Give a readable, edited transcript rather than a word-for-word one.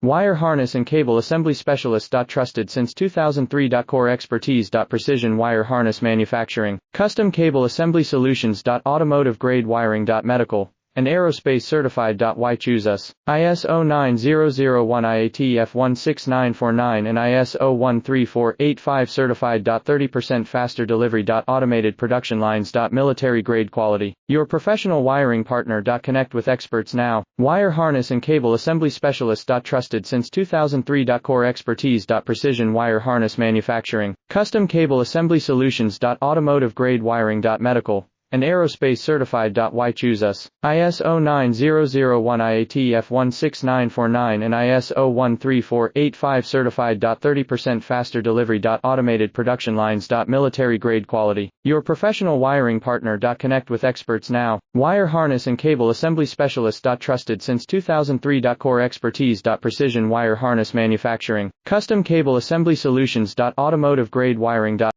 Wire harness and cable assembly specialist. Trusted since 2003. Core expertise. Precision wire harness manufacturing, custom cable assembly solutions. Automotive grade wiring. Medical and aerospace certified. Why choose us? ISO 9001 IATF 16949 and ISO 13485 certified. 30% faster delivery. Automated production lines. Military grade quality. Your professional wiring partner. Connect with experts now. Wire harness and cable assembly specialist. Trusted since 2003. Core expertise. Precision wire harness manufacturing, custom cable assembly solutions. Automotive grade wiring. Medical and aerospace certified. Why choose us? ISO 9001 IATF 16949 and ISO 13485 certified. 30% faster delivery. Automated production lines. Military grade quality. Your professional wiring partner. Connect with experts now. Wire harness and cable assembly specialist. Trusted since 2003. Core expertise. Precision wire harness manufacturing, custom cable assembly solutions. Automotive grade wiring.